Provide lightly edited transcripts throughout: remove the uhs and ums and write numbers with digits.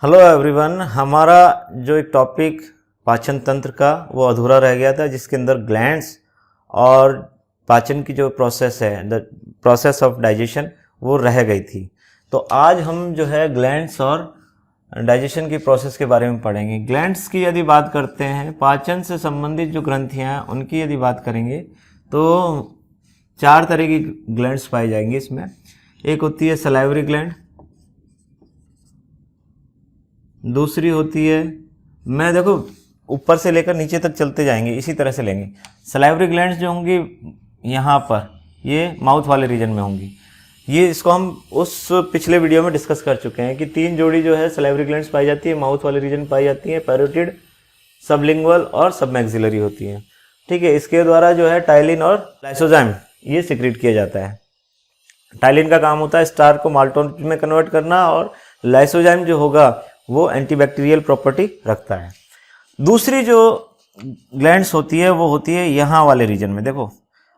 Hello everyone. हमारा जो एक टॉपिक पाचन तंत्र का वो अधूरा रह गया था, जिसके अंदर ग्लैंड्स और पाचन की जो प्रोसेस है, द प्रोसेस ऑफ डाइजेशन, वो रह गई थी। तो आज हम जो है ग्लैंड्स और डाइजेशन की प्रोसेस के बारे में पढ़ेंगे। ग्लैंड्स की यदि बात करते हैं, पाचन से संबंधित जो ग्रंथियाँ हैं उनकी यदि बात करेंगे तो 4 तरह की ग्लैंड्स पाई जाएंगी इसमें। एक होती है सलाइवरी ग्लैंड, दूसरी होती है, मैं देखो ऊपर से लेकर नीचे तक चलते जाएंगे, इसी तरह से लेंगे। सलाइवरी ग्लैंड्स जो होंगी यहाँ पर, ये माउथ वाले रीजन में होंगी। ये इसको हम उस पिछले वीडियो में डिस्कस कर चुके हैं कि 3 जोड़ी जो है सलाइवरी ग्लैंड्स पाई जाती है, माउथ वाले रीजन पाई जाती है, पैरोटिड, सबलिंगुअल और सबमैक्सिलरी होती है। ठीक है, इसके द्वारा जो है टाइलिन और लाइसोजाइम ये सिक्रीट किया जाता है। टाइलिन का काम होता है स्टार्च को माल्टोन में कन्वर्ट करना, और लाइसोजाइम जो होगा वो एंटीबैक्टीरियल प्रॉपर्टी रखता है। दूसरी जो ग्लैंड्स होती है वो होती है यहाँ वाले रीजन में। देखो,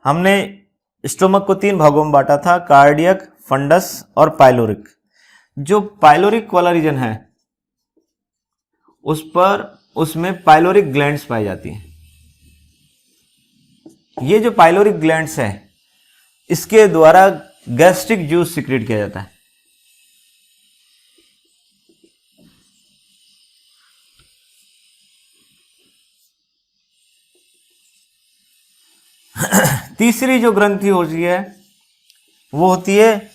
हमने स्टोमक को 3 भागों में बांटा था, कार्डियक, फंडस और पाइलोरिक। जो पाइलोरिक वाला रीजन है उसमें पाइलोरिक ग्लैंड्स पाई जाती हैं। ये जो पाइलोरिक ग्लैंड्स है इसके द्वारा गैस्ट्रिक जूस सिक्रीट किया जाता है। तीसरी जो ग्रंथि होती है वो होती है,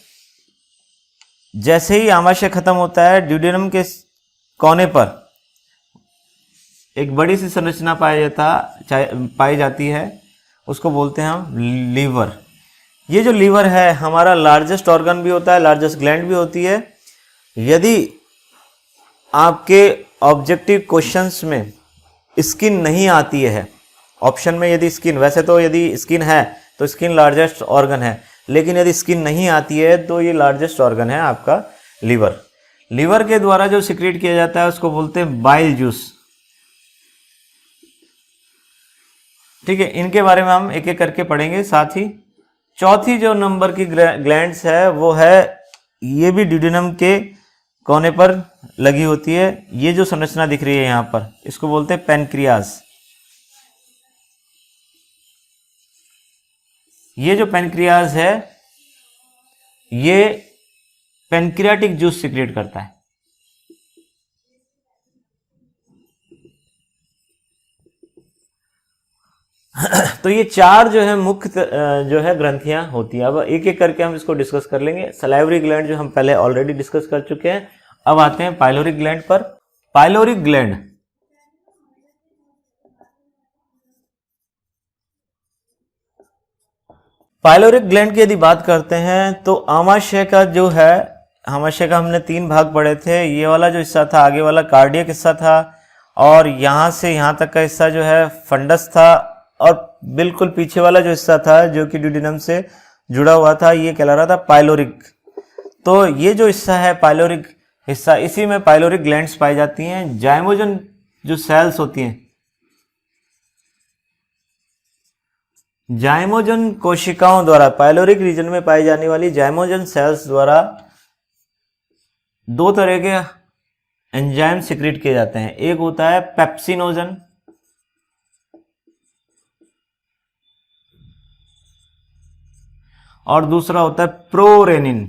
जैसे ही आमाशय खत्म होता है, ड्यूडेनम के कोने पर एक बड़ी सी संरचना पाई जाती है, उसको बोलते हैं हम लीवर। ये जो लीवर है हमारा लार्जेस्ट ऑर्गन भी होता है, लार्जेस्ट ग्लैंड भी होती है। यदि आपके ऑब्जेक्टिव क्वेश्चंस में स्किन नहीं आती है, ऑप्शन में यदि स्किन, वैसे तो यदि स्किन है तो स्किन लार्जेस्ट ऑर्गन है, लेकिन यदि स्किन नहीं आती है तो ये लार्जेस्ट ऑर्गन है आपका लीवर। लीवर के द्वारा जो सिक्रीट किया जाता है उसको बोलते हैं बाइल जूस। ठीक है, इनके बारे में हम एक एक करके पढ़ेंगे। साथ ही चौथी जो नंबर की ग्लैंड्स है वो है, ये भी ड्यूडेनम के कोने पर लगी होती है। ये जो संरचना दिख रही है यहाँ पर, इसको बोलते हैं पैनक्रियाज। ये जो पैनक्रियाज है ये पैनक्रियाटिक जूस सिक्रीट करता है। तो ये 4 जो है मुख्य जो है ग्रंथियां होती है। अब एक एक करके हम इसको डिस्कस कर लेंगे। सलाइवरी ग्लैंड जो हम पहले ऑलरेडी डिस्कस कर चुके हैं। अब आते हैं पाइलोरिक ग्लैंड पर। पाइलोरिक ग्लैंड पाइलोरिक ग्लैंड की यदि बात करते हैं तो आमाशय का जो है, आमाशय का हमने 3 भाग पढ़े थे। ये वाला जो हिस्सा था, आगे वाला कार्डियक हिस्सा था, और यहाँ से यहाँ तक का हिस्सा जो है फंडस था, और बिल्कुल पीछे वाला जो हिस्सा था जो कि ड्यूडेनम से जुड़ा हुआ था, ये कहला रहा था पाइलोरिक। तो ये जो हिस्सा है पाइलोरिक हिस्सा, इसी में पाइलोरिक ग्लैंड्स पाई जाती हैं। जाइमोजन जो सेल्स होती हैं, जाइमोजन कोशिकाओं द्वारा, पाइलोरिक रीजन में पाई जाने वाली जाइमोजन सेल्स द्वारा 2 तरह के एंजाइम सिक्रीट किए जाते हैं। एक होता है पेप्सिनोजन, और दूसरा होता है प्रोरेनिन।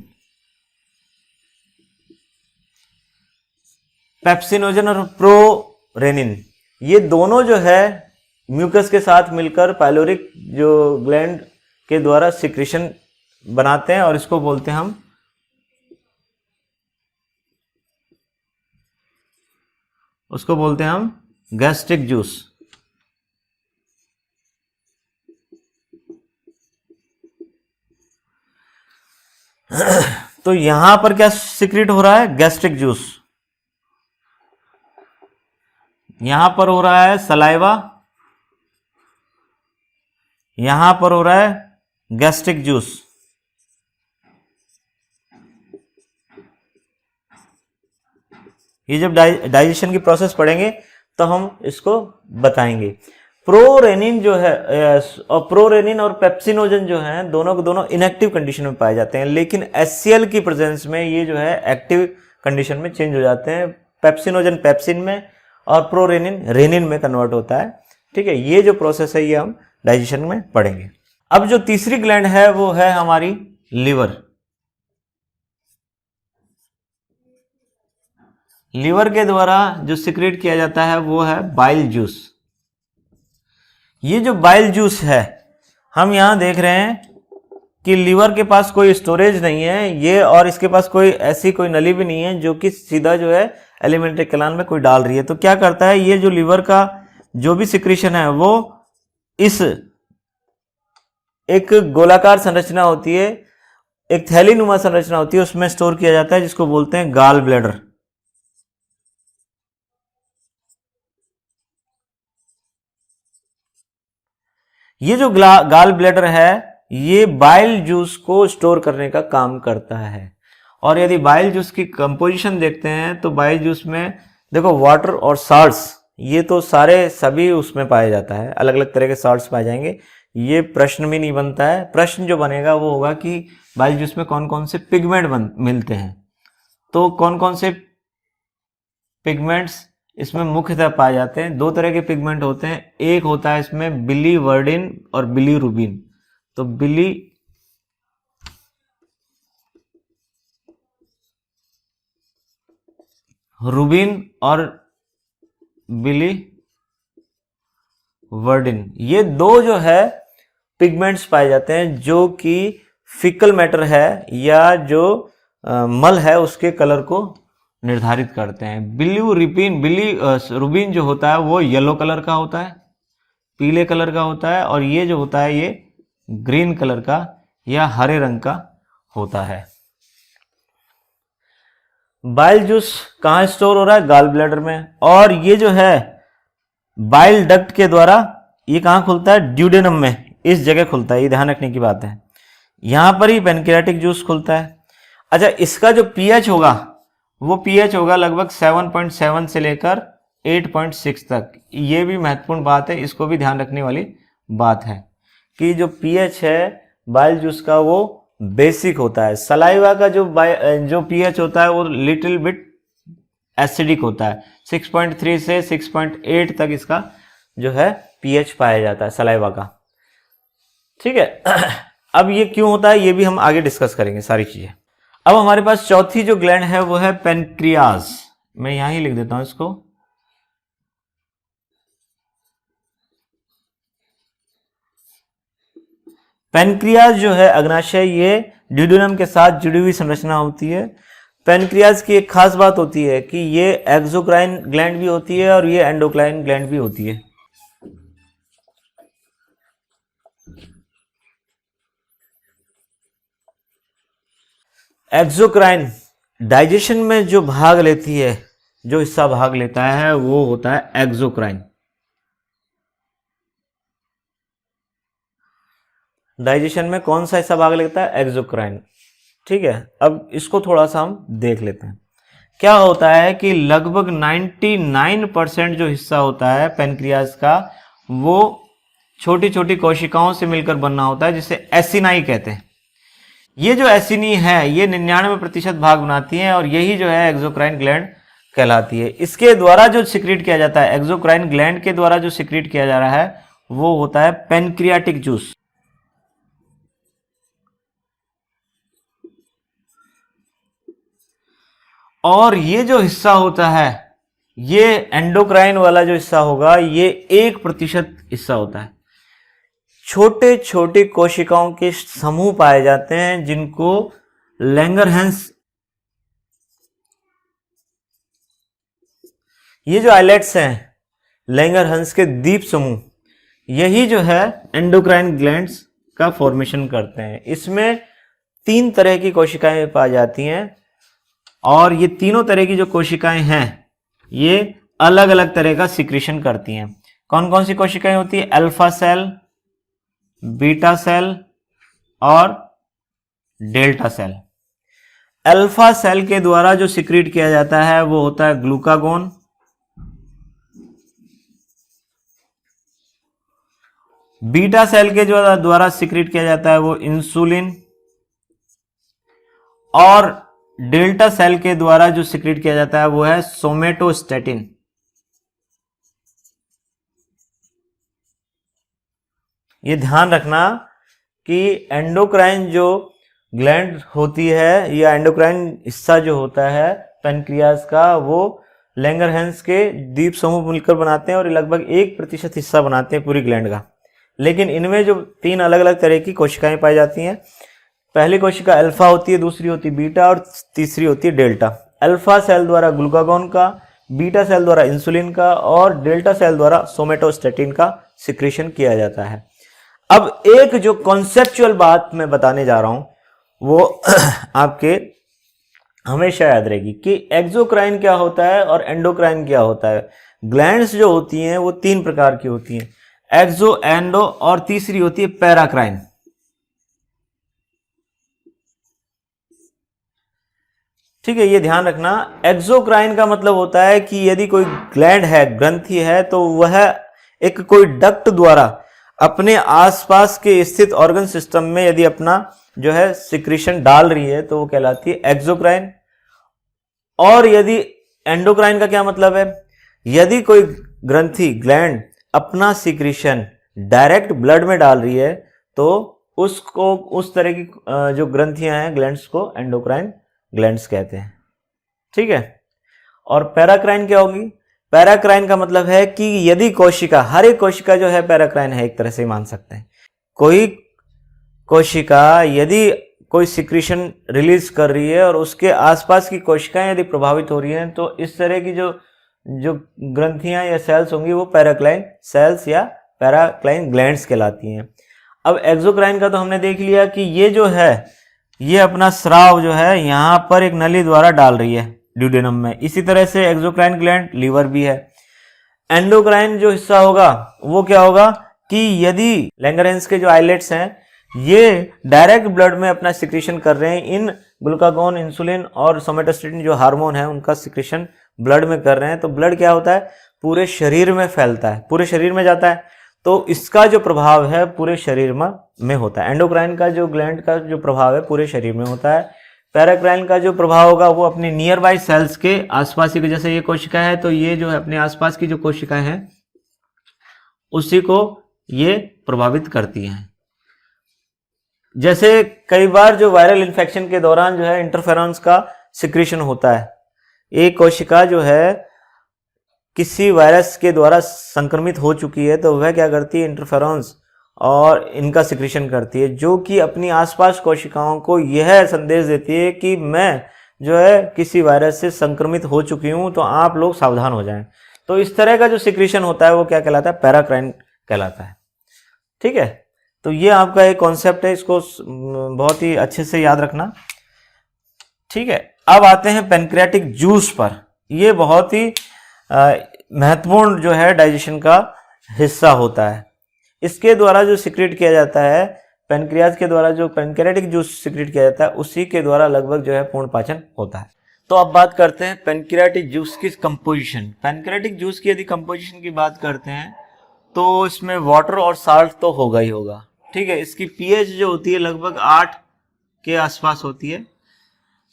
पेप्सिनोजन और प्रोरेनिन, ये दोनों जो है म्यूकस के साथ मिलकर पाइलोरिक जो ग्लैंड के द्वारा सिक्रीशन बनाते हैं, और इसको बोलते हैं हम गैस्ट्रिक जूस। तो यहां पर क्या सिक्रीट हो रहा है? Gastric juice. यहां पर हो रहा है सलाइवा, यहां पर हो रहा है गैस्ट्रिक जूस। ये जब डाइजेशन की प्रोसेस पढ़ेंगे तो हम इसको बताएंगे। प्रोरेनिन जो है और प्रोरेनिन और पेप्सिनोजन जो है दोनों के दोनों इनएक्टिव कंडीशन में पाए जाते हैं, लेकिन HCl की प्रेजेंस में ये जो है एक्टिव कंडीशन में चेंज हो जाते हैं। पेप्सिनोजन पेप्सिन में और प्रोरेनिन रेनिन में कन्वर्ट होता है। ठीक है, ये जो प्रोसेस है ये हम डाइजेशन में पढ़ेंगे। अब जो तीसरी ग्लैंड है वो है हमारी लिवर। लिवर के द्वारा जो सिक्रेट किया जाता है वो है बाइल जूस। ये जो बाइल जूस है, हम यहां देख रहे हैं कि लिवर के पास कोई स्टोरेज नहीं है ये, और इसके पास कोई ऐसी कोई नली भी नहीं है जो कि सीधा जो है एलिमेंट्री कैनाल में कोई डाल रही है। तो क्या करता है, ये जो लिवर का जो भी सिक्रीशन है वो इस एक गोलाकार संरचना होती है, एक थैलीनुमा संरचना होती है, उसमें स्टोर किया जाता है, जिसको बोलते हैं गाल ब्लैडर। ये जो गाल ब्लैडर है ये बाइल जूस को स्टोर करने का काम करता है। और यदि बाइल जूस की कंपोजिशन देखते हैं तो बाइल जूस में देखो वाटर और साल्ट्स, ये तो सारे सभी उसमें पाया जाता है, अलग अलग तरह के साल्ट्स पाए जाएंगे। ये प्रश्न भी नहीं बनता है, प्रश्न जो बनेगा वो होगा कि बाइल जूस में कौन कौन से पिगमेंट मिलते हैं। तो कौन कौन से पिगमेंट्स इसमें मुख्यतः पाए जाते हैं, दो तरह के पिगमेंट होते हैं। एक होता है इसमें बिलीवर्डिन और बिलीरुबिन। तो बिलीरुबिन और बिलीवर्डिन, ये दो जो है पिगमेंट्स पाए जाते हैं जो कि फिकल मैटर है या जो मल है उसके कलर को निर्धारित करते हैं। बिलीरुबिन जो होता है वो येलो कलर का होता है, पीले कलर का होता है, और ये जो होता है ये ग्रीन कलर का या हरे रंग का होता है। बाइल जूस कहाँ स्टोर हो रहा है, गाल ब्लैडर में। और ये जो है बाइल डक्ट के द्वारा ये कहाँ खुलता है, ड्यूडेनम में, इस जगह खुलता है, ये ध्यान रखने की बात है। यहां पर ही पैनक्रियाटिक जूस खुलता है। अच्छा, इसका जो पीएच होगा वो पीएच होगा लगभग 7.7 से लेकर 8.6 तक। ये भी महत्वपूर्ण बात है, इसको भी ध्यान रखने वाली बात है कि जो पीएच है बाइल जूस का वो बेसिक होता है। सलाइवा का जो पीएच होता है वो लिटिल बिट एसिडिक होता है, 6.3 से 6.8 तक इसका जो है पीएच पाया जाता है सलाइवा का। ठीक है, अब ये क्यों होता है ये भी हम आगे डिस्कस करेंगे सारी चीजें। अब हमारे पास चौथी जो ग्लैंड है वो है पेनक्रियाज। मैं यहां ही लिख देता हूं इसको। पेनक्रियाज जो है अग्नाशय, ये ड्यूडेनम के साथ जुड़ी हुई संरचना होती है। पेनक्रियाज की एक खास बात होती है कि ये एक्सोक्राइन ग्लैंड भी होती है और ये एंडोक्राइन ग्लैंड भी होती है। एक्सोक्राइन डाइजेशन में जो भाग लेती है, जो हिस्सा भाग लेता है वो होता है एक्सोक्राइन। डाइजेशन में कौन सा हिस्सा भाग लेता है, एक्सोक्राइन। ठीक है, अब इसको थोड़ा सा हम देख लेते हैं। क्या होता है कि लगभग 99% जो हिस्सा होता है पेनक्रियाज का वो छोटी छोटी कोशिकाओं से मिलकर बनना होता है, जिसे एसिनाई कहते हैं। ये जो एसिनी है ये 99% भाग बनाती है और यही जो है एक्सोक्राइन ग्लैंड कहलाती है। इसके द्वारा जो सिक्रीट किया जाता है, एक्सोक्राइन ग्लैंड के द्वारा जो सिक्रीट किया जा रहा है वो होता है पेनक्रियाटिक जूस। और ये जो हिस्सा होता है, ये एंडोक्राइन वाला जो हिस्सा होगा ये 1% हिस्सा होता है। छोटे छोटे कोशिकाओं के समूह पाए जाते हैं जिनको लैंगरहैंस, ये जो आइलेट्स हैं लैंगरहैंस के द्वीप समूह, यही जो है एंडोक्राइन ग्लैंड्स का फॉर्मेशन करते हैं। इसमें 3 तरह की कोशिकाएं पाई जाती हैं और ये तीनों तरह की जो कोशिकाएं हैं ये अलग अलग तरह का सिक्रीशन करती हैं। कौन कौन सी कोशिकाएं होती है, अल्फा सेल, बीटा सेल और डेल्टा सेल। अल्फा सेल के द्वारा जो सिक्रीट किया जाता है वो होता है ग्लूकागोन। बीटा सेल के जो द्वारा सिक्रीट किया जाता है वो इंसुलिन। और डेल्टा सेल के द्वारा जो सिक्रीट किया जाता है वो है सोमेटोस्टेटिन। ये ध्यान रखना कि एंडोक्राइन जो ग्लैंड होती है या एंडोक्राइन हिस्सा जो होता है पैनक्रियाज का, वो लैंगरहैंस के द्वीप समूह मिलकर बनाते हैं और लगभग 1% हिस्सा बनाते हैं पूरी ग्लैंड का। लेकिन इनमें जो 3 अलग अलग तरह की कोशिकाएं पाई जाती हैं, पहली कोशिका अल्फा होती है, दूसरी होती है बीटा और तीसरी होती है डेल्टा। अल्फा सेल द्वारा ग्लूकागॉन का, बीटा सेल द्वारा इंसुलिन का और डेल्टा सेल द्वारा सोमेटोस्टेटिन का सिक्रीशन किया जाता है। अब एक जो कॉन्सेप्चुअल बात मैं बताने जा रहा हूं वो आपके हमेशा याद रहेगी कि एक्सोक्राइन क्या होता है और एंडोक्राइन क्या होता है। ग्लैंड्स जो होती हैं वो 3 प्रकार की होती हैं, एक्सो, एंडो और तीसरी होती है पैराक्राइन। ठीक है, ये ध्यान रखना। एक्सोक्राइन का मतलब होता है कि यदि कोई ग्लैंड है, ग्रंथि है, तो वह एक कोई डक्ट द्वारा अपने आसपास के स्थित ऑर्गन सिस्टम में यदि अपना जो है सिक्रीशन डाल रही है तो वो कहलाती है एक्सोक्राइन। और यदि एंडोक्राइन का क्या मतलब है, यदि कोई ग्रंथि, ग्लैंड अपना सिक्रीशन डायरेक्ट ब्लड में डाल रही है तो उसको, उस तरह की जो ग्रंथियां हैं ग्लैंड्स को एंडोक्राइन ग्लैंड्स कहते हैं। ठीक है। और पैराक्राइन क्या होगी, पैराक्राइन का मतलब है कि यदि कोशिका, हर एक कोशिका जो है पैराक्राइन है, एक तरह से मान सकते हैं। कोई कोशिका यदि कोई सिक्रीशन रिलीज कर रही है और उसके आसपास की कोशिकाएं यदि प्रभावित हो रही हैं तो इस तरह की जो ग्रंथियां या सेल्स होंगी वो पैराक्राइन सेल्स या पैराक्राइन ग्लैंड्स कहलाती हैं। अब एक्सोक्राइन का तो हमने देख लिया कि ये जो है ये अपना स्राव जो है यहां पर एक नली द्वारा डाल रही है ड्यूडेनम में। इसी तरह से एक्सोक्राइन ग्लैंड लीवर भी है। एंडोक्राइन जो हिस्सा होगा वो क्या होगा कि यदि लैंगरहैंस के जो आइलेट्स हैं ये डायरेक्ट ब्लड में अपना सिक्रीशन कर रहे हैं, इन ग्लूकागॉन, इंसुलिन और सोमेटोस्टेटिन जो हार्मोन है उनका सिक्रीशन ब्लड में कर रहे हैं, तो ब्लड क्या होता है, पूरे शरीर में फैलता है, पूरे शरीर में जाता है। तो इसका जो प्रभाव है पूरे शरीर में होता है। एंडोक्राइन का जो ग्लैंड का जो प्रभाव है पूरे शरीर में होता है। पैराक्राइन का जो प्रभाव होगा वो अपनी नियर बाई सेल्स के आसपास की, जैसे ये कोशिका है तो ये जो है अपने आसपास की जो कोशिकाएं हैं उसी को ये प्रभावित करती हैं। जैसे कई बार जो वायरल इन्फेक्शन के दौरान जो है इंटरफेरॉन्स का सिक्रीशन होता है, एक कोशिका जो है किसी वायरस के द्वारा संक्रमित हो चुकी है तो वह क्या करती है, इंटरफेरॉन्स और इनका सिक्रीशन करती है, जो कि अपनी आसपास कोशिकाओं को यह संदेश देती है कि मैं जो है किसी वायरस से संक्रमित हो चुकी हूं, तो आप लोग सावधान हो जाएं। तो इस तरह का जो सिक्रीशन होता है वो क्या कहलाता है, पैराक्राइन कहलाता है। ठीक है, तो ये आपका एक कॉन्सेप्ट है, इसको बहुत ही अच्छे से याद रखना। ठीक है, अब आते हैं पैनक्रियाटिक जूस पर। ये बहुत ही महत्वपूर्ण जो है डाइजेशन का हिस्सा होता है। इसके द्वारा जो सिक्रेट किया जाता है, पैनक्रियाज के द्वारा जो पैनक्रियाटिक जूस सिक्रेट किया जाता है उसी के द्वारा लगभग जो है पूर्ण पाचन होता है। तो अब बात करते हैं पैनक्रियाटिक जूस की कंपोजिशन। पैनक्रियाटिक जूस की यदि कंपोजिशन की बात करते हैं तो इसमें वाटर और साल्ट तो होगा ही होगा। ठीक है, इसकी पीएच जो होती है लगभग 8 के आसपास होती है।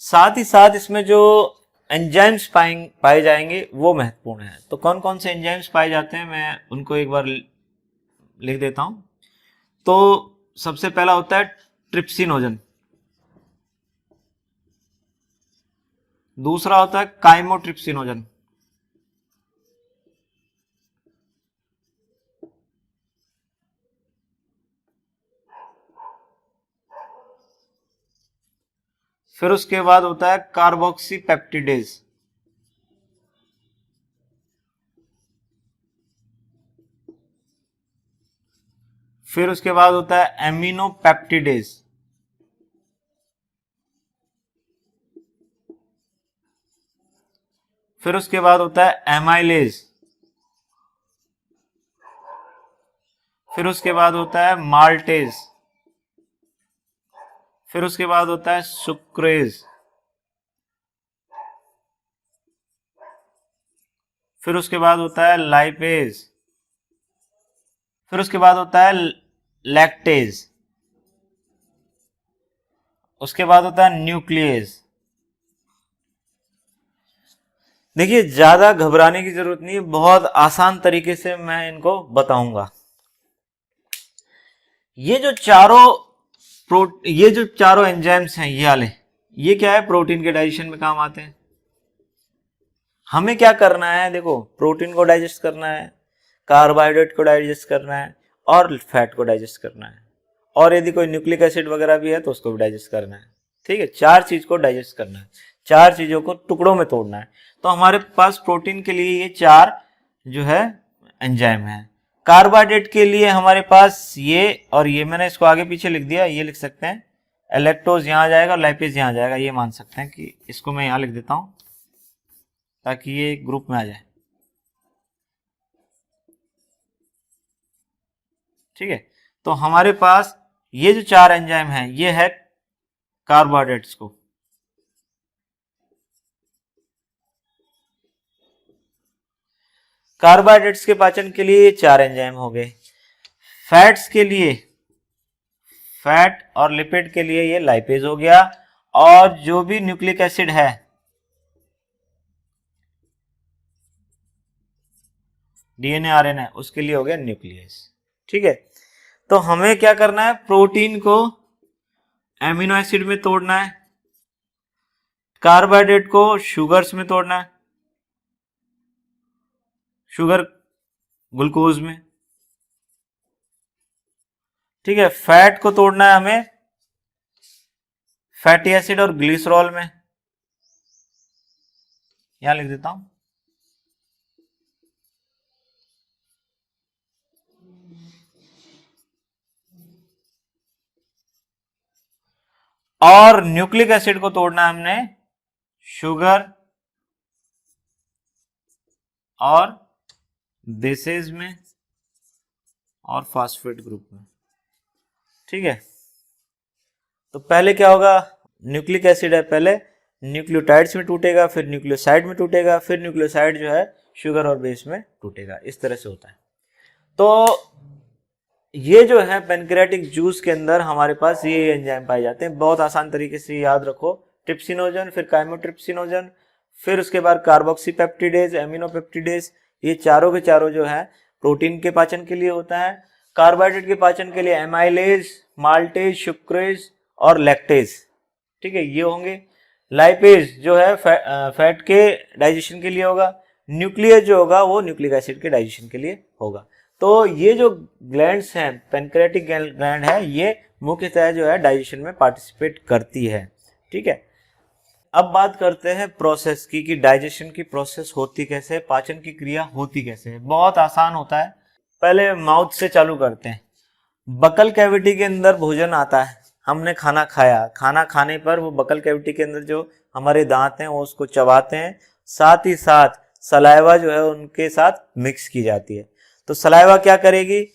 साथ ही साथ इसमें जो एंजाइम्स पाए जाएंगे वो महत्वपूर्ण है। तो कौन कौन से एंजाइम्स पाए जाते हैं मैं उनको एक बार लिख देता हूं। तो सबसे पहला होता है ट्रिप्सिनोजन, दूसरा होता है काइमोट्रिप्सिनोजन, फिर उसके बाद होता है कार्बोक्सीपेप्टिडेज, फिर उसके बाद होता है एमिनोपेप्टिडेज, फिर उसके बाद होता है एमाइलेज, फिर उसके बाद होता है माल्टेज, फिर उसके बाद होता है सुक्रेज, फिर उसके बाद होता है लाइपेज, फिर उसके बाद होता है लैक्टेज, उसके बाद होता है न्यूक्लियेज, देखिए ज्यादा घबराने की जरूरत नहीं है, बहुत आसान तरीके से मैं इनको बताऊंगा। ये जो चारों एंजाइम्स हैं ये वाले, ये क्या है, प्रोटीन के डाइजेशन में काम आते हैं। हमें क्या करना है, देखो प्रोटीन को डाइजेस्ट करना है, कार्बोहाइड्रेट को डाइजेस्ट करना है और फैट को डाइजेस्ट करना है, और यदि कोई न्यूक्लिक एसिड वगैरह भी है तो उसको भी डाइजेस्ट करना है। ठीक है, चार चीज को डाइजेस्ट करना है, चार चीजों को टुकड़ों में तोड़ना है। तो हमारे पास प्रोटीन के लिए ये चार जो है एंजाइम है। कार्बोहाइड्रेट के लिए हमारे पास ये और ये, मैंने इसको आगे पीछे लिख दिया, ये लिख सकते हैं, इलेक्ट्रोज यहाँ आ जाएगा और लाइपेज यहाँ आ जाएगा, ये मान सकते हैं कि इसको मैं यहाँ लिख देता हूँ ताकि ये ग्रुप में आ जाए। ठीक है, तो हमारे पास ये जो चार एंजाइम हैं ये है कार्बोहाइड्रेट्स को, कार्बोहाइड्रेट्स के पाचन के लिए ये चार एंजाइम हो गए। फैट्स के लिए, फैट और लिपिड के लिए ये लाइपेज हो गया, और जो भी न्यूक्लिक एसिड है, डीएनए आरएनए, उसके लिए हो गया न्यूक्लियस। ठीक है, तो हमें क्या करना है, प्रोटीन को एमिनो एसिड में तोड़ना है, कार्बोहाइड्रेट को शुगर्स में तोड़ना है, शुगर ग्लूकोज में। ठीक है, फैट को तोड़ना है हमें फैटी एसिड और ग्लिसरॉल में, यहां लिख देता हूं। और न्यूक्लिक एसिड को तोड़ना है हमने शुगर और बेसेस में और फास्फेट ग्रुप में। ठीक है, तो पहले क्या होगा, न्यूक्लिक एसिड है, पहले न्यूक्लियोटाइड्स में टूटेगा, फिर न्यूक्लियोसाइड में टूटेगा, फिर न्यूक्लियोसाइड जो है शुगर और बेस में टूटेगा, इस तरह से होता है। तो ये जो है पेनक्रियाटिक जूस के अंदर हमारे पास ये एंजाइम पाए जाते हैं। बहुत आसान तरीके से याद रखो, ट्रिप्सिनोजन, फिर काइमोट्रिप्सिनोजन, फिर उसके बाद कार्बोक्सीपेप्टिडेज, एमिनोपेप्टिडेज, ये चारों के चारों जो है प्रोटीन के पाचन के लिए होता है। कार्बोहाइड्रेट के पाचन के लिए एमाइलेज, माल्टेज, सुक्रेज और लैक्टेज। ठीक है, ये होंगे। लाइपेज जो है फैट के डाइजेशन के लिए होगा। न्यूक्लियस जो होगा वो न्यूक्लिक एसिड के डाइजेशन के लिए होगा। तो ये जो ग्लैंड्स हैं, पेनक्रियाटिक ग्लैंड है, ये मुख्यतः जो है डाइजेशन में पार्टिसिपेट करती है। ठीक है, अब बात करते हैं प्रोसेस की कि डाइजेशन की प्रोसेस होती कैसे, पाचन की क्रिया होती कैसे है। बहुत आसान होता है, पहले माउथ से चालू करते हैं। बकल कैविटी के अंदर भोजन आता है, हमने खाना खाया, खाना खाने पर वो बकल कैविटी के अंदर जो हमारे दांत हैं वो उसको चबाते हैं, साथ ही साथ सलाइवा जो है उनके साथ मिक्स की जाती है। तो सलाइवा क्या करेगी,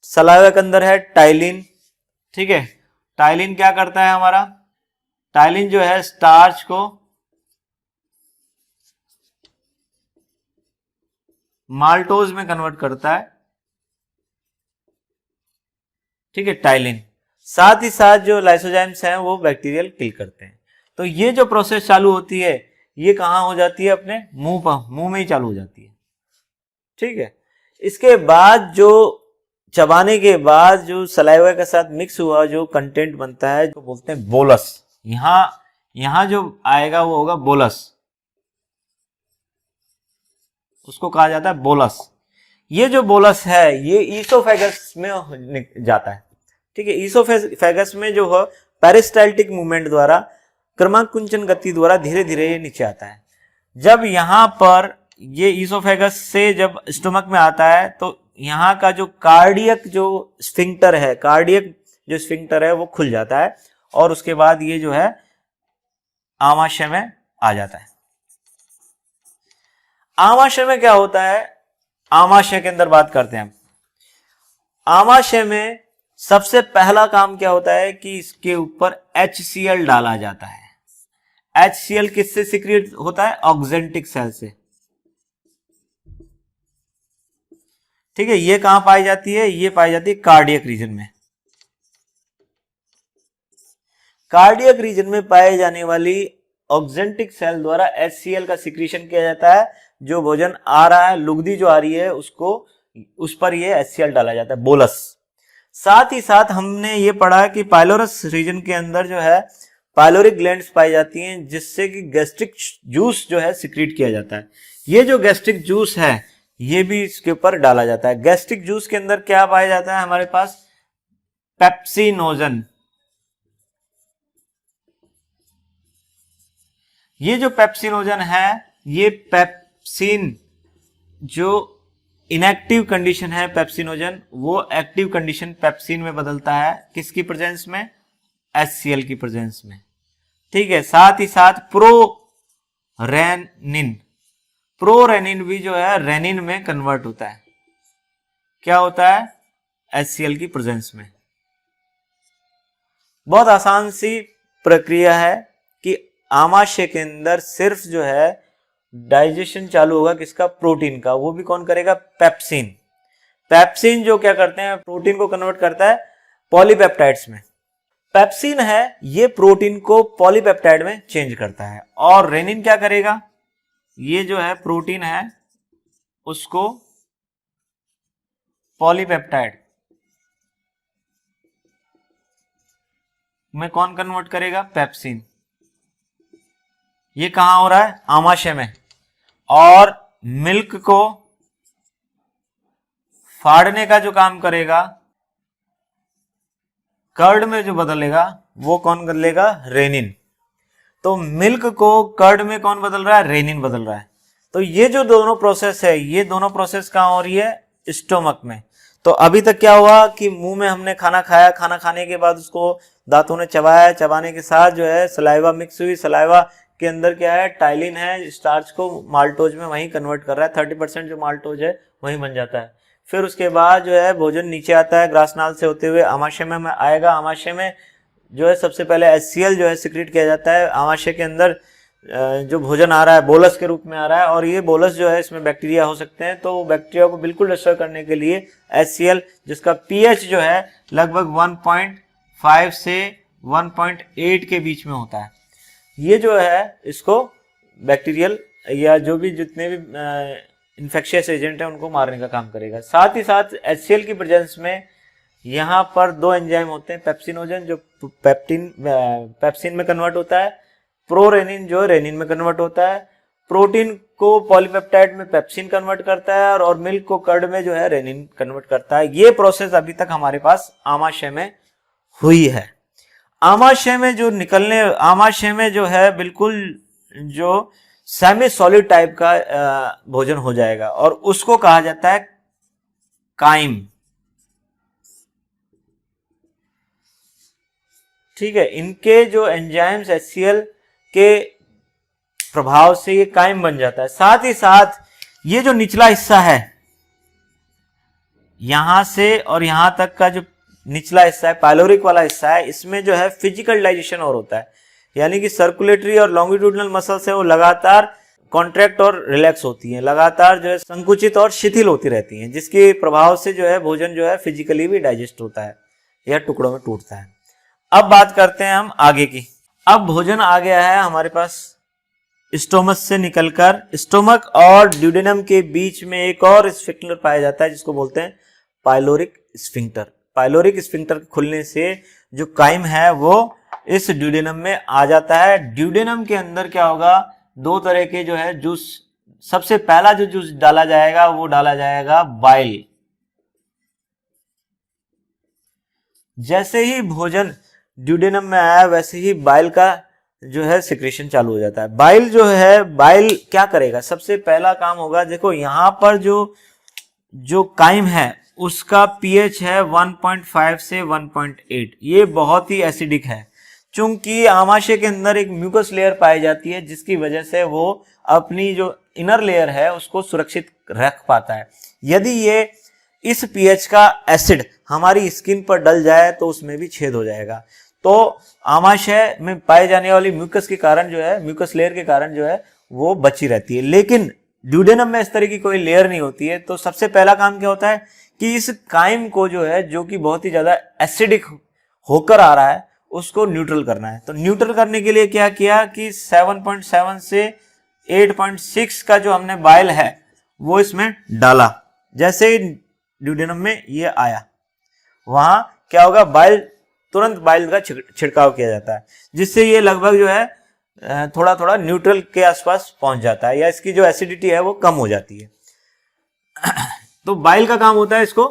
सलाइवा के अंदर है टाइलिन। ठीक है, टाइलिन क्या करता है हमारा, टाइलिन जो है स्टार्च को माल्टोज में कन्वर्ट करता है। ठीक है, टाइलिन, साथ ही साथ जो लाइसोजाइम्स हैं वो बैक्टीरियल किल करते हैं। तो ये जो प्रोसेस चालू होती है ये कहां हो जाती है, अपने मुंह पर, मुंह में ही चालू हो जाती है। ठीक है, इसके बाद जो चबाने के बाद जो सलाइवा के साथ मिक्स हुआ जो कंटेंट बनता है जो बोलते हैं बोलस, यहां जो आएगा वो होगा बोलस, उसको कहा जाता है बोलस। ये जो बोलस है ये ईसोफेगस में जाता है। ठीक है, ईसोफेगस में जो है पेरिस्टाल्टिक मूवमेंट द्वारा, क्रमाकुंचन गति द्वारा धीरे धीरे ये नीचे आता है। जब यहां पर ये ईसोफेगस से जब स्टमक में आता है तो यहाँ का जो कार्डियक जो स्फिंक्टर है, कार्डियक जो स्फिंक्टर है वो खुल जाता है, और उसके बाद ये जो है आमाशय में आ जाता है। आमाशय में क्या होता है, आमाशय के अंदर बात करते हैं। आमाशय में सबसे पहला काम क्या होता है कि इसके ऊपर HCl डाला जाता है। HCl किससे सिक्रिएट होता है, ऑक्जेंटिक सेल से। ठीक है, ये कहां पाई जाती है, ये पाई जाती है कार्डियक रीजन में। कार्डियक रीजन में पाए जाने वाली ऑक्जेंटिक सेल द्वारा HCl का सिक्रीशन किया जाता है। जो भोजन आ रहा है, लुगदी जो आ रही है उसको, उस पर ये HCl डाला जाता है, बोलस। साथ ही साथ हमने ये पढ़ा कि पाइलोरस रीजन के अंदर जो है पाइलोरिक ग्लैंड्स पाई जाती हैं, जिससे कि गैस्ट्रिक जूस जो है सिक्रीट किया जाता है। ये जो गैस्ट्रिक जूस है ये भी इसके ऊपर डाला जाता है। गैस्ट्रिक जूस के अंदर क्या पाया जाता है हमारे पास, पेप्सिनोजन। ये जो पेप्सिनोजन है, ये पेप्सिन जो इनएक्टिव कंडीशन है पेप्सिनोजन, वो एक्टिव कंडीशन पेप्सिन में बदलता है। किसकी प्रेजेंस में? HCl की प्रेजेंस में। ठीक है। साथ ही साथ प्रोरेनिन भी जो है रेनिन में कन्वर्ट होता है। क्या होता है? HCl की प्रेजेंस में। बहुत आसान सी प्रक्रिया है कि आमाशय के अंदर सिर्फ जो है डाइजेशन चालू होगा किसका? प्रोटीन का। वो भी कौन करेगा? पेप्सिन। पेप्सिन जो क्या करते हैं, प्रोटीन को कन्वर्ट करता है पॉलीपेप्टाइड्स में। पेप्सिन है ये प्रोटीन को पॉलीपेप्टाइड में चेंज करता है। और रेनिन क्या करेगा? ये जो है प्रोटीन है उसको पॉलीपेप्टाइड में कौन कन्वर्ट करेगा? पेप्सिन। ये कहां हो रहा है? आमाशय में। और मिल्क को फाड़ने का जो काम करेगा, कर्ड में जो बदलेगा, वो कौन बदलेगा? रेनिन। तो मिल्क को कर्ड में कौन बदल रहा है? रेनिन बदल रहा है। तो ये जो दोनों प्रोसेस है, ये दोनों प्रोसेस कहां हो रही है? स्टोमक में। तो अभी तक क्या हुआ कि मुंह में हमने खाना खाया, खाना खाने के बाद उसको दांतों ने चबाया, चबाने के साथ जो है सलाइवा मिक्स हुई। सलाइवा के अंदर क्या है? टाइलिन है, स्टार्च को माल्टोज में वहीं कन्वर्ट कर रहा है। 30% जो माल्टोज है वहीं बन जाता है। फिर उसके बाद जो है भोजन नीचे आता है, ग्रासनाल से होते हुए आमाशय में आएगा। आमाशय में जो है सबसे पहले HCl जो है सिक्रीट किया जाता है। आमाशय के अंदर जो भोजन आ रहा है बोलस के रूप में आ रहा है, और ये बोलस जो है इसमें बैक्टीरिया हो सकते हैं। तो बैक्टीरिया को बिल्कुल डिस्ट्रॉय करने के लिए HCl, जिसका pH जो है लगभग 1.5 से 1.8 के बीच में होता है, ये जो है इसको बैक्टीरियल या जो भी जितने भी इन्फेक्शियस एजेंट है उनको मारने का काम करेगा। साथ ही साथ HCl की प्रेजेंस में यहाँ पर दो एंजाइम होते हैं। पेप्सिनोजन जो पेप्सिन में कन्वर्ट होता है, प्रोरेनिन जो रेनिन में कन्वर्ट होता है। प्रोटीन को पॉलीपेप्टाइड में पेप्सिन कन्वर्ट करता है, और मिल्क को कर्ड में जो है रेनिन कन्वर्ट करता है। ये प्रोसेस अभी तक हमारे पास आमाशय में हुई है। आमाशय में जो है बिल्कुल जो सेमी सॉलिड टाइप का भोजन हो जाएगा, और उसको कहा जाता है काइम। ठीक है। इनके जो एंजाइम्स HCl के प्रभाव से ये काइम बन जाता है। साथ ही साथ ये जो निचला हिस्सा है, यहां से और यहां तक का जो निचला हिस्सा है, पाइलोरिक वाला हिस्सा है, इसमें जो है फिजिकल डाइजेशन और होता है। यानी कि सर्कुलेटरी और लॉन्गिट्यूडनल मसल्स है वो लगातार कॉन्ट्रैक्ट और रिलैक्स होती हैं, लगातार जो है संकुचित और शिथिल होती रहती हैं, जिसके प्रभाव से जो है भोजन जो है फिजिकली भी डाइजेस्ट होता है या टुकड़ों में टूटता है। अब बात करते हैं हम आगे की। अब भोजन आ गया है हमारे पास स्टोमक से निकलकर। स्टोमक और ड्यूडेनम के बीच में एक और स्फिंक्टर पाया जाता है जिसको बोलते हैं पाइलोरिक स्फिंक्टर। पाइलोरिक स्फिंक्टर खुलने से जो काइम है वो इस ड्यूडेनम में आ जाता है। ड्यूडेनम के अंदर क्या होगा? दो तरह के जो है जूस, सबसे पहला जो जूस डाला जाएगा वो डाला जाएगा बाइल। जैसे ही भोजन ड्यूडेनम में आया वैसे ही बाइल का जो है सिक्रेशन चालू हो जाता है। बाइल जो है, बाइल क्या करेगा? सबसे पहला काम होगा, देखो यहां पर जो काइम है उसका pH है 1.5 से 1.8। ये बहुत ही एसिडिक है। चूंकि आमाशय के अंदर एक म्यूकस लेयर पाई जाती है जिसकी वजह से वो अपनी जो इनर लेयर है उसको सुरक्षित रख पाता है। यदि ये इस pH का एसिड हमारी स्किन पर डल जाए तो उसमें भी छेद हो जाएगा। तो आमाशय में पाए जाने वाली म्यूकस के कारण जो है, म्यूकस लेयर के कारण जो है वो बची रहती है। लेकिन ड्यूडेनम में इस तरह की कोई लेयर नहीं होती है। तो सबसे पहला काम क्या होता है कि इस काइम को जो है, जो कि बहुत ही ज्यादा एसिडिक होकर आ रहा है, उसको न्यूट्रल करना है। तो न्यूट्रल करने के लिए क्या किया कि 7.7 से 8.6 का जो हमने बाइल है वो इसमें डाला। जैसे ही ड्यूडेनम में ये आया, वहां क्या होगा, बाइल तुरंत बाइल का छिड़काव किया जाता है, जिससे ये लगभग जो है थोड़ा थोड़ा न्यूट्रल के आसपास पहुंच जाता है, या इसकी जो एसिडिटी है वो कम हो जाती है। तो बाइल का काम होता है इसको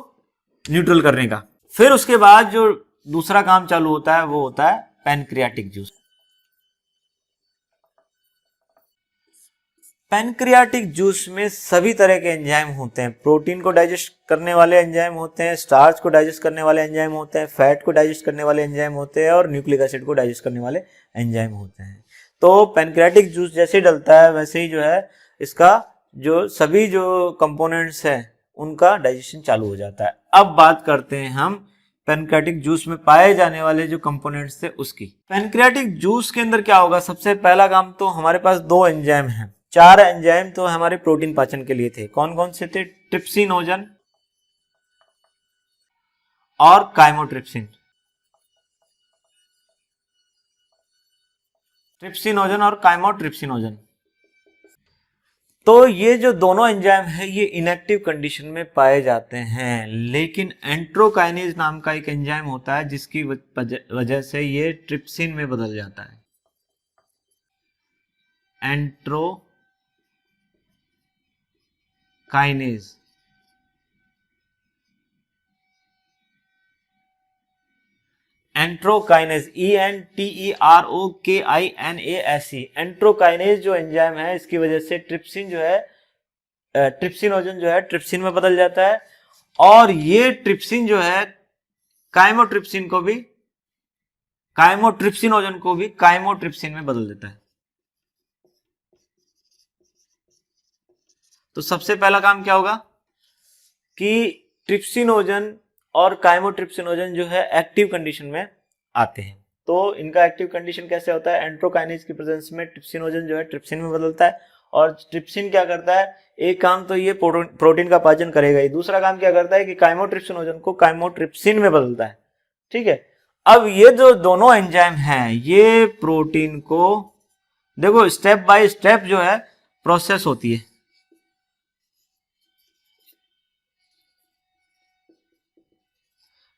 न्यूट्रल करने का। फिर उसके बाद जो दूसरा काम चालू होता है वो होता है पैनक्रियाटिक जूस। पैनक्रियाटिक जूस में सभी तरह के एंजाइम होते हैं। प्रोटीन को डाइजेस्ट करने वाले एंजाइम होते हैं, स्टार्च को डाइजेस्ट करने वाले एंजाइम होते हैं, फैट को डाइजेस्ट करने वाले एंजाइम होते हैं, और न्यूक्लिक एसिड को डाइजेस्ट करने वाले एंजाइम होते हैं। तो पैनक्रियाटिक जूस जैसे डलता है वैसे ही जो है इसका जो सभी जो कंपोनेंट्स हैं उनका डाइजेशन चालू हो जाता है। अब बात करते हैं हम पैनक्रियाटिक जूस में पाए जाने वाले जो कंपोनेंट्स थे उसकी। पैनक्रियाटिक जूस के अंदर क्या होगा, सबसे पहला काम तो हमारे पास 2 एंजाइम हैं। 4 एंजाइम तो हमारे प्रोटीन पाचन के लिए थे। कौन कौन से थे? ट्रिप्सिनोजन और काइमोट्रिप्सिन। ट्रिप्सिनोजन और काइमोट्रिप्सिनोजन। तो ये जो दोनों एंजाइम है ये इनएक्टिव कंडीशन में पाए जाते हैं, लेकिन एंट्रोकाइनेज नाम का एक एंजाइम होता है जिसकी वजह से ये ट्रिप्सिन में बदल जाता है। एंट्रोकाइनेज। एंट्रोकाइनेज ENTEROKINASE। एंट्रोकाइनेज जो एंजाइम है इसकी वजह से ट्रिप्सिन जो है ट्रिप्सिनोजन जो है ट्रिप्सिन में बदल जाता है, और ये ट्रिप्सिन जो है काइमोट्रिप्सिनोजन को भी काइमोट्रिप्सिन में बदल देता है। तो सबसे पहला काम क्या होगा कि ट्रिप्सिनोजन और काइमोट्रिप्सिनोजन जो है एक्टिव कंडीशन में आते हैं। तो इनका एक्टिव कंडीशन कैसे होता है? एंट्रोकाइनेज की प्रेजेंस में ट्रिप्सिनोजन जो है ट्रिप्सिन में बदलता है, और ट्रिप्सिन क्या करता है, एक काम तो ये प्रोटीन का पाचन करेगा ही, दूसरा काम क्या करता है कि काइमोट्रिप्सिनोजन को काइमोट्रिप्सिन में बदलता है। ठीक है। अब ये जो दोनों एंजाइम हैं ये प्रोटीन को देखो स्टेप बाय स्टेप जो है प्रोसेस होती है।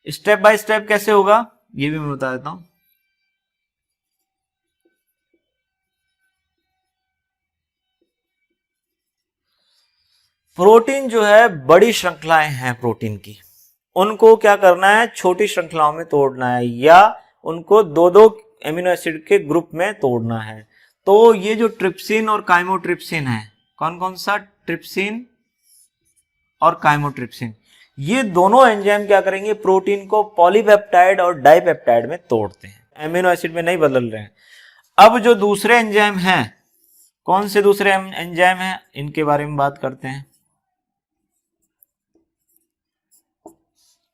स्टेप बाय स्टेप कैसे होगा ये भी मैं बता देता हूं। प्रोटीन जो है बड़ी श्रृंखलाएं हैं प्रोटीन की, उनको क्या करना है, छोटी श्रृंखलाओं में तोड़ना है, या उनको 2-2 एमिनो एसिड के ग्रुप में तोड़ना है। तो ये जो ट्रिप्सिन और काइमोट्रिप्सिन है, कौन कौन सा? ट्रिप्सिन और काइमोट्रिप्सिन, ये दोनों एंजाइम क्या करेंगे, प्रोटीन को पॉलीपेप्टाइड और डाइपेप्टाइड में तोड़ते हैं, एमिनो एसिड में नहीं बदल रहे हैं। अब जो दूसरे एंजाइम हैं, कौन से दूसरे एंजाइम हैं, इनके बारे में बात करते हैं।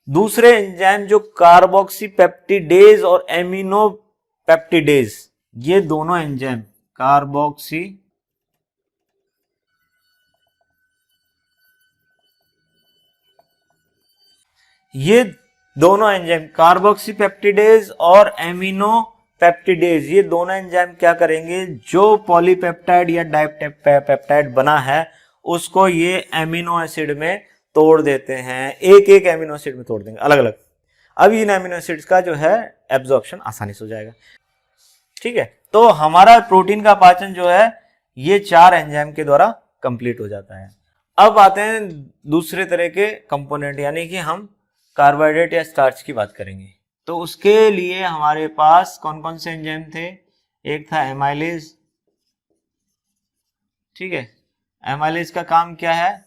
दूसरे एंजाइम जो कार्बोक्सीपेप्टिडेज और एमिनोपेप्टिडेज, ये दोनों एंजाइम कार्बोक्सीपेप्टिडेज और एमिनोपेप्टिडेज, ये दोनों एंजाइम क्या करेंगे, जो पॉलीपेप्टाइड या डाइपेप्टाइड बना है उसको ये एमिनो एसिड में तोड़ देते हैं। एक एक एमिनो एसिड में तोड़ देंगे अलग अलग। अब इन एमिनो एसिड्स का जो है एब्जॉर्प्शन आसानी से हो जाएगा। ठीक है। तो हमारा प्रोटीन का पाचन जो है ये 4 एंजाइम के द्वारा कंप्लीट हो जाता है। अब आते हैं दूसरे तरह के कंपोनेंट, यानी कि हम कार्बोहाइड्रेट या स्टार्च की बात करेंगे। तो उसके लिए हमारे पास कौन कौन से एंजाइम थे? एक था एमाइलेज। ठीक है। एमाइलेज का काम क्या है,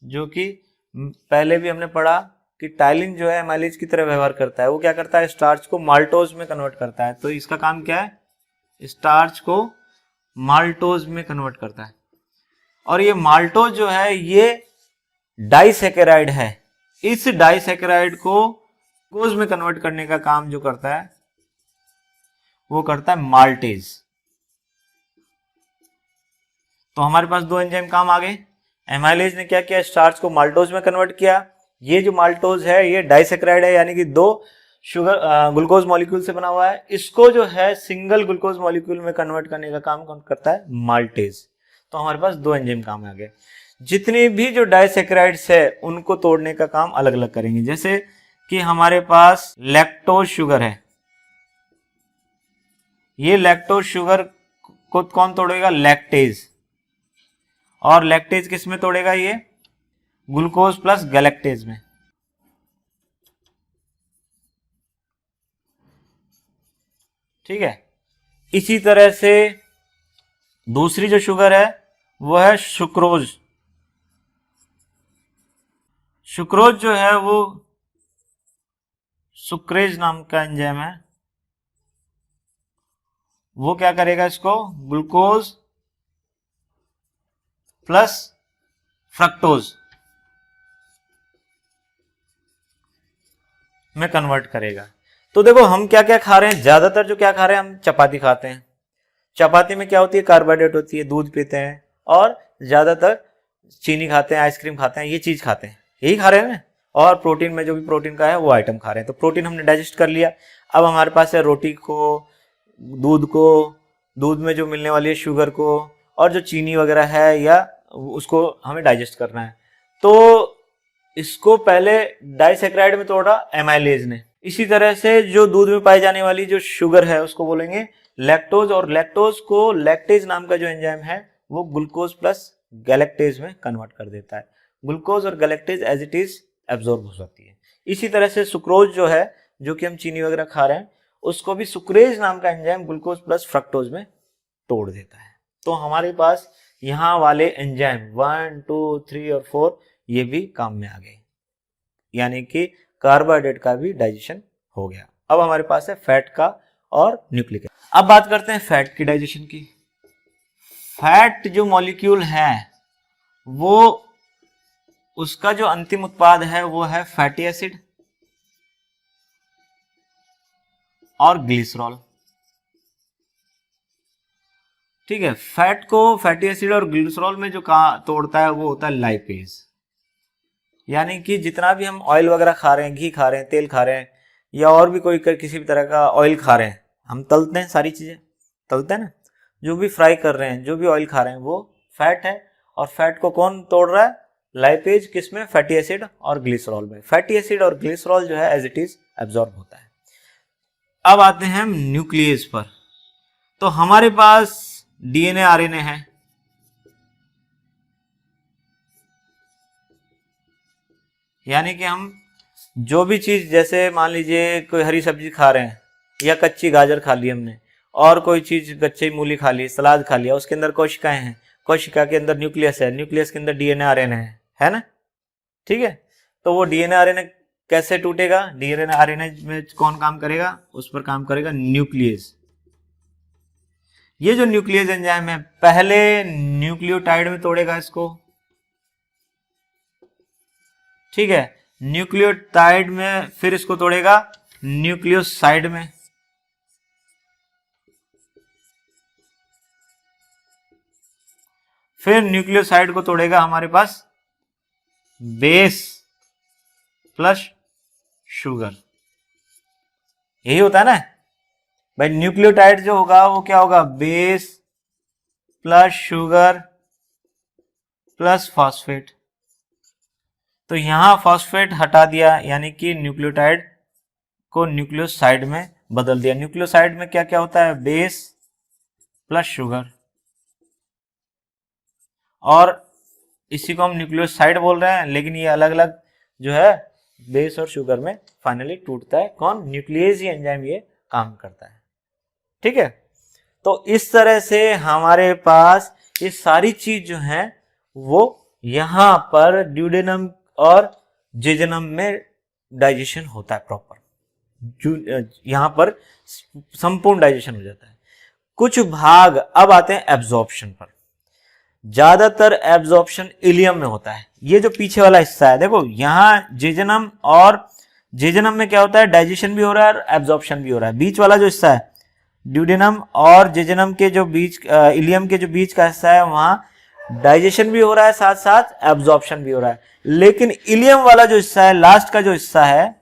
जो कि पहले भी हमने पढ़ा कि टाइलिन जो है एमाइलेज की तरह व्यवहार करता है। वो क्या करता है, स्टार्च को माल्टोज में कन्वर्ट करता है। तो इसका काम क्या है, स्टार्च को माल्टोज में कन्वर्ट करता है। और ये माल्टोज जो है ये डाइसैकेराइड है। इस डाइसैकेराइड को ग्लूकोज में कन्वर्ट करने का काम जो करता है वो करता है माल्टेज। तो हमारे पास 2 एंजाइम काम आ गए। एमाइलेज ने क्या किया, स्टार्च को माल्टोज में कन्वर्ट किया। ये जो माल्टोज है ये डाइसैकेराइड है, यानी कि 2 शुगर ग्लूकोज मॉलिक्यूल से बना हुआ है। इसको जो है सिंगल ग्लूकोज मॉलिक्यूल में कन्वर्ट करने का काम कौन करता है? माल्टेज। तो हमारे पास दो एंजाइम काम आ गए। जितने भी जो डाइसैकेराइड्स है उनको तोड़ने का काम अलग अलग करेंगे। जैसे कि हमारे पास लैक्टोज शुगर है, ये लैक्टोज शुगर को कौन तोड़ेगा? लैक्टेज। और लैक्टेज किस में तोड़ेगा? ये ग्लूकोज प्लस गैलेक्टेज में। ठीक है। इसी तरह से दूसरी जो शुगर है वो है सुक्रोज। सुक्रोज जो है वो सुक्रेज नाम का एंजाइम है। वो क्या करेगा? इसको ग्लूकोज प्लस फ्रक्टोज में कन्वर्ट करेगा। तो देखो हम क्या क्या खा रहे हैं, ज्यादातर जो क्या खा रहे हैं, हम चपाती खाते हैं। चपाती में क्या होती है? कार्बोहाइड्रेट होती है, दूध पीते हैं और ज्यादातर चीनी खाते हैं, आइसक्रीम खाते हैं, ये चीज खाते हैं, यही खा रहे हैं ना। और प्रोटीन में जो भी प्रोटीन का है वो आइटम खा रहे हैं। तो प्रोटीन हमने डाइजेस्ट कर लिया। अब हमारे पास है रोटी को, दूध में जो मिलने वाली है शुगर को, और जो चीनी वगैरह है या उसको हमें डाइजेस्ट करना है। तो इसको पहले डाइसैकेराइड में तोड़ा एमाइलेज ने। इसी तरह से जो दूध में पाई जाने वाली जो शुगर है उसको बोलेंगे लैक्टोज, और लैक्टोज को लैक्टेज नाम का जो एंजाइम है वो ग्लूकोज प्लस गैलेक्टेज में कन्वर्ट कर देता है। ग्लूकोज और गैलेक्टेज एज इट इज एब्जॉर्ब हो जाती है। इसी तरह से सुक्रोज जो है, जो कि हम चीनी वगैरह खा रहे हैं, उसको भी सुक्रेज नाम का एंजाइम ग्लूकोज प्लस फ्रक्टोज में तोड़ देता है। तो हमारे पास यहाँ वाले एंजाइम 1, 2, 3 और 4 ये भी काम में आ गए, यानी कि कार्बोहाइड्रेट का भी डाइजेशन हो गया। अब हमारे पास है फैट का और न्यूक्लिक एसिड। अब बात करते हैं फैट की डाइजेशन की। फैट जो मॉलिक्यूल है वो, उसका जो अंतिम उत्पाद है वो है फैटी एसिड और ग्लिसरॉल। ठीक है। फैट को फैटी एसिड और ग्लिसरॉल में जो तोड़ता है वो होता है लाइपेज। यानी कि जितना भी हम ऑयल वगैरह खा रहे हैं, घी खा रहे हैं, तेल खा रहे हैं, या और भी कोई किसी भी तरह का ऑयल खा रहे हैं, हम तलते हैं, सारी चीजें तलते हैं ना, जो भी फ्राई कर रहे हैं, जो भी ऑयल खा रहे हैं वो फैट है। और फैट को कौन तोड़ रहा है? लाइपेज। किसमें? फैटी एसिड और ग्लिसरॉल में। फैटी एसिड और ग्लिसरॉल जो है एज इट इज एब्जॉर्ब होता है। अब आते हैं हम न्यूक्लियस पर। तो हमारे पास डीएनए आरएनए है, यानी कि हम जो भी चीज, जैसे मान लीजिए कोई हरी सब्जी खा रहे हैं या कच्ची गाजर खा ली हमने, और कोई चीज कच्ची मूली खा ली, सलाद खा लिया, उसके अंदर कोशिकाएं हैं, कोशिका के अंदर न्यूक्लियस है, न्यूक्लियस के अंदर डीएनए आरएनए है ना। ठीक है। तो वो डीएनए आरएनए कैसे टूटेगा? डीएनए आरएनए में कौन काम करेगा? उस पर काम करेगा न्यूक्लियस। ये जो न्यूक्लियस एंजाइम है पहले न्यूक्लियोटाइड में तोड़ेगा इसको। ठीक है। न्यूक्लियोटाइड में फिर इसको तोड़ेगा न्यूक्लियोसाइड में। फिर न्यूक्लियोसाइड को तोड़ेगा हमारे पास बेस प्लस शुगर। यही होता है ना भाई। न्यूक्लियोटाइड जो होगा वो क्या होगा? Base plus sugar plus phosphate. तो यहां फॉस्फेट हटा दिया, यानी कि न्यूक्लियोटाइड को न्यूक्लियोसाइड में बदल दिया। न्यूक्लियोसाइड में क्या क्या होता है? बेस प्लस शुगर, और इसी को हम न्यूक्लियोसाइड बोल रहे हैं, लेकिन ये अलग अलग जो है बेस और शुगर में फाइनली टूटता है। कौन? न्यूक्लियस ही एंजाइम ये काम करता है। ठीक है। तो इस तरह से हमारे पास ये सारी चीज जो है वो यहां पर ड्यूडेनम और जेजनम में डाइजेशन होता है प्रॉपर। यहां पर संपूर्ण डाइजेशन हो जाता है। कुछ भाग अब आते हैं एब्जॉर्प्शन पर। ज्यादातर एब्जॉर्प्शन इलियम में होता है। ये जो पीछे वाला हिस्सा है, देखो यहां जेजनम, और जेजनम में क्या होता है? डाइजेशन भी हो रहा है और एब्जॉर्प्शन भी हो रहा है। बीच वाला जो हिस्सा है ड्यूडेनम और जेजनम के जो बीच, इलियम के जो बीच का हिस्सा है, वहां डाइजेशन भी हो रहा है, साथ साथ एब्जॉर्प्शन भी हो रहा है। लेकिन इलियम वाला जो हिस्सा है, लास्ट का जो हिस्सा है,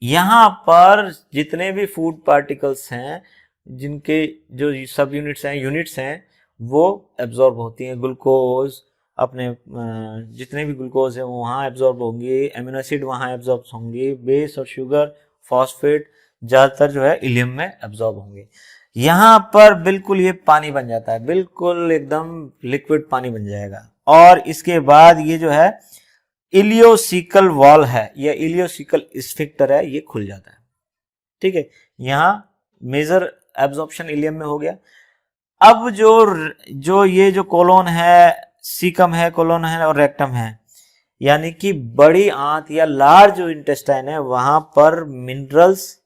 यहाँ पर जितने भी फूड पार्टिकल्स हैं, जिनके जो सब यूनिट्स हैं वो एब्जॉर्ब होती हैं। ग्लूकोज अपने जितने भी ग्लूकोज है वो वहाँ एब्जॉर्ब होंगे, एमिनो एसिड वहाँ एब्जॉर्ब होंगे, बेस और शुगर, फॉस्फेट ज़्यादातर जो है इलियम में एब्जॉर्ब होंगे। यहाँ पर बिल्कुल ये पानी बन जाता है, बिल्कुल एकदम लिक्विड पानी बन जाएगा। और इसके बाद ये जो है इलियोसिकल वॉल है या इलियोसिकल स्फिक्टर है, ये खुल जाता है। ठीक है, यहाँ मेजर एब्जॉर्प्शन इलियम में हो गया। अब जो ये जो कोलोन है, सीकम है, कोलोन है और रेक्टम है, यानी कि बड़ी आंत या लार्ज जो इंटेस्टाइन है वहां पर मिनरल्स,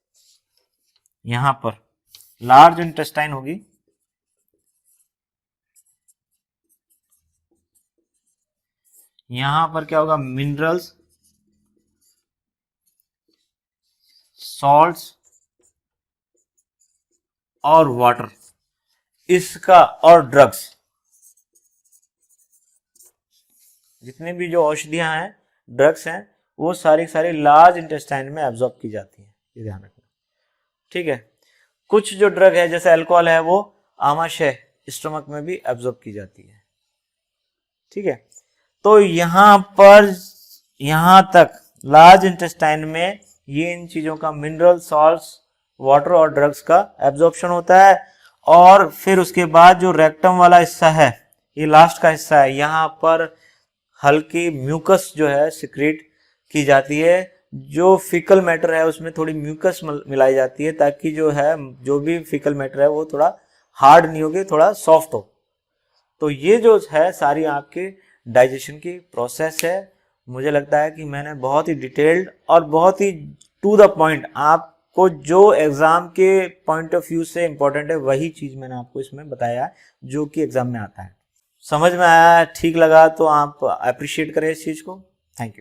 यहां पर लार्ज इंटेस्टाइन होगी, यहां पर क्या होगा, मिनरल्स, सॉल्ट्स और वाटर, इसका और ड्रग्स, जितने भी जो औषधियां हैं, ड्रग्स हैं, वो सारी सारी लार्ज इंटेस्टाइन में एब्जॉर्ब की जाती है, ये ध्यान रखना। ठीक है, कुछ जो ड्रग है जैसे अल्कोहल है वो आमाशय स्टमक में भी एब्जॉर्ब की जाती है। ठीक है, तो यहां पर यहां तक लार्ज इंटेस्टाइन में ये इन चीजों का मिनरल, सॉल्ट्स, वाटर और ड्रग्स का एब्जॉर्प्शन होता है। और फिर उसके बाद जो रेक्टम वाला हिस्सा है, ये लास्ट का हिस्सा है, यहाँ पर हल्की म्यूकस जो है सिक्रेट की जाती है। जो फिकल मैटर है उसमें थोड़ी म्यूकस मिलाई जाती है ताकि जो है, जो भी फिकल मैटर है वो थोड़ा हार्ड नहीं होगे, थोड़ा सॉफ्ट हो। तो ये जो है सारी आपके डाइजेशन की प्रोसेस है। मुझे लगता है कि मैंने बहुत ही डिटेल्ड और बहुत ही टू द पॉइंट, आपको जो एग्जाम के पॉइंट ऑफ व्यू से इंपॉर्टेंट है वही चीज मैंने आपको इसमें बताया जो कि एग्जाम में आता है। समझ में आया, ठीक लगा तो आप अप्रिशिएट करें इस चीज को। Thank you.